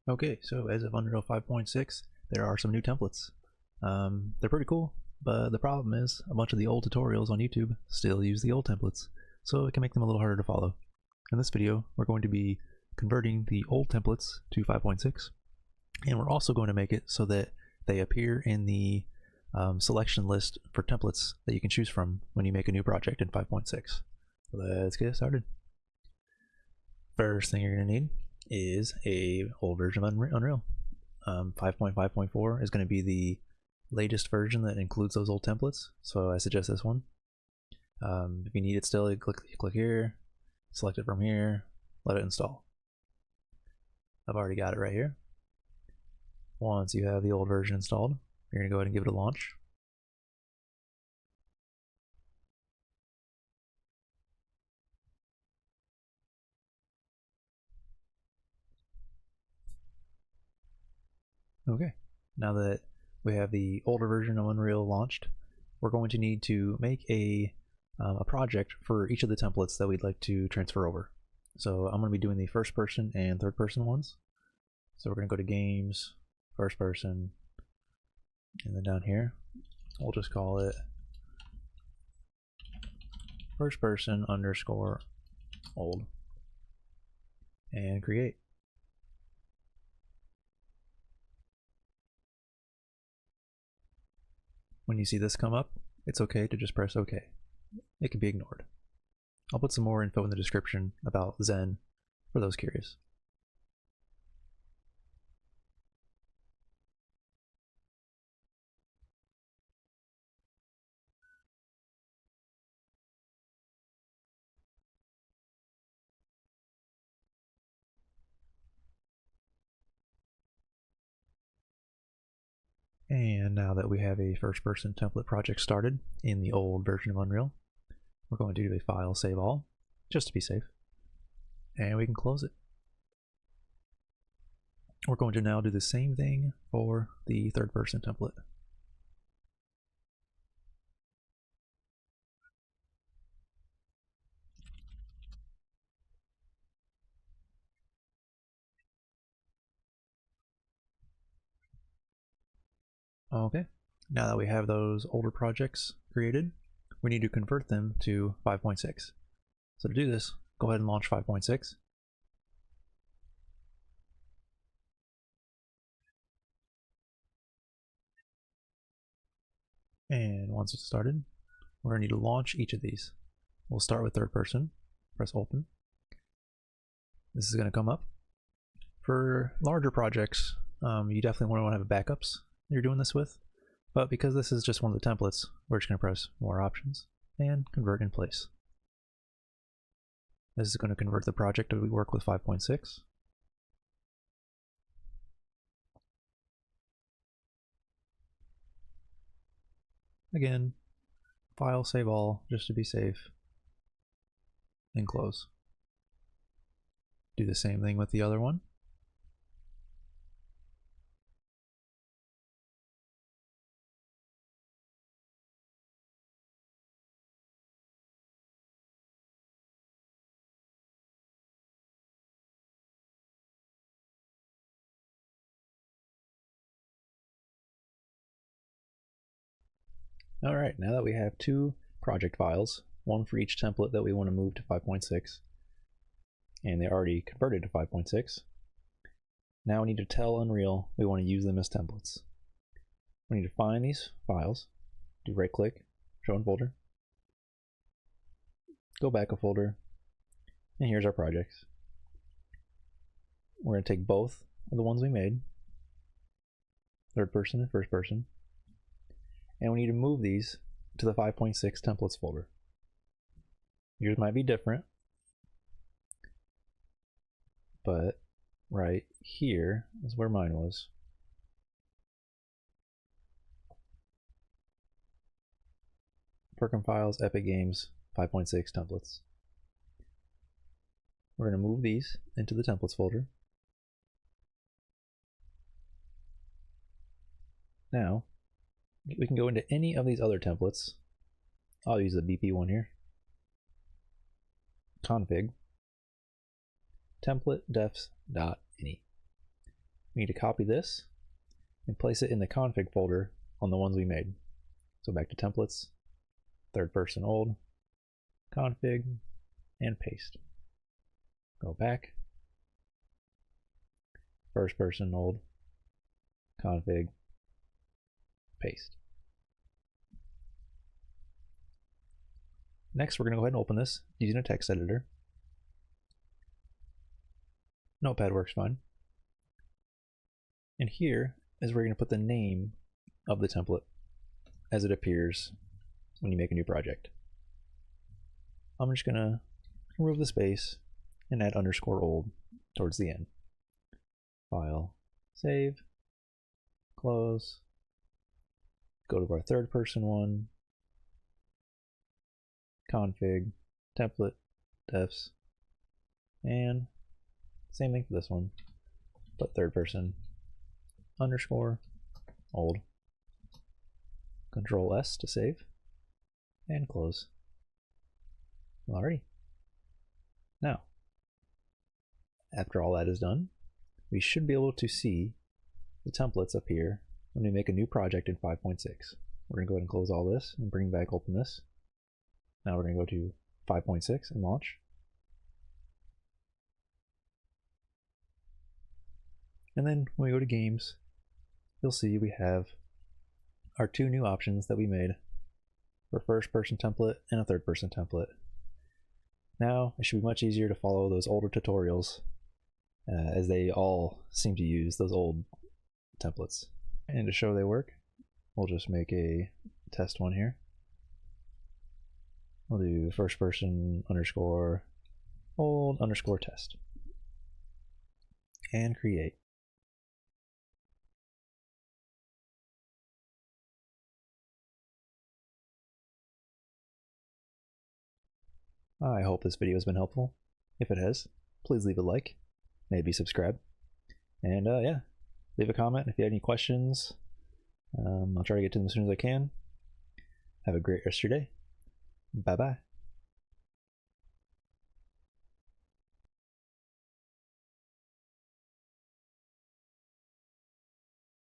Okay, so as of Unreal 5.6, there are some new templates. They're pretty cool, but the problem is a bunch of the old tutorials on YouTube still use the old templates, so it can make them a little harder to follow. In this video, we're going to be converting the old templates to 5.6, and we're also going to make it so that they appear in the selection list for templates that you can choose from when you make a new project in 5.6. Let's get started. First thing you're going to need is a old version of Unreal. 5.5.4 is going to be the latest version that includes those old templates, so I suggest this one. If you need it still, you click here, select it from here, let it install. I've already got it right here. Once you have the old version installed, you're going to go ahead and give it a launch. Okay, now that we have the older version of Unreal launched, we're going to need to make a project for each of the templates that we'd like to transfer over. So I'm going to be doing the first person and third person ones. So we're going to go to games, first person, and then down here, we'll just call it first person underscore old and create. When you see this come up, it's okay to just press OK. It can be ignored. I'll put some more info in the description about Zen for those curious. And now that we have a first person template project started in the old version of Unreal, we're going to do a file save all, just to be safe, and we can close it. We're going to now do the same thing for the third person template. Okay, now that we have those older projects created, we need to convert them to 5.6. So to do this, go ahead and launch 5.6. And once it's started, we're going to need to launch each of these. We'll start with third person, press open. This is going to come up. For larger projects, you definitely want to have backups you're doing this with, but because this is just one of the templates, we're just going to press more options and convert in place. This is going to convert the project that we work with 5.6. Again, file save all just to be safe, and close. Do the same thing with the other one. Alright, now that we have two project files, one for each template that we want to move to 5.6, and they already converted to 5.6, now we need to tell Unreal we want to use them as templates. We need to find these files, do right click, show in folder, go back a folder, and here's our projects. We're going to take both of the ones we made, third person and first person, and we need to move these to the 5.6 templates folder. Yours might be different, but right here is where mine was. Perkin Files, Epic Games, 5.6 templates. We're going to move these into the templates folder. Now, we can go into any of these other templates. I'll use the BP one here. Config template defs.ini. we need to copy this and place it in the config folder on the ones we made. So back to templates, third person old, config, and paste. Go back, first person old, config, paste. Next, we're going to go ahead and open this using a text editor. Notepad works fine. And here is where you're going to put the name of the template as it appears when you make a new project. I'm just going to remove the space and add _old towards the end. File, save, close, go to our third person one, config, template, defs, and same thing for this one, but third person, _old, Control S to save, and close. Alrighty. Now, after all that is done, we should be able to see the templates appear when we make a new project in 5.6. We're going to go ahead and close all this and bring back open this. Now we're going to go to 5.6 and launch. And then when we go to games, you'll see we have our two new options that we made for first person template and a third person template. Now it should be much easier to follow those older tutorials as they all seem to use those old templates. And to show they work, we'll just make a test one here. We'll do first person _old _test and create. I hope this video has been helpful. If it has, please leave a like, maybe subscribe, and yeah, leave a comment if you have any questions. I'll try to get to them as soon as I can. Have a great rest of your day. Bye bye.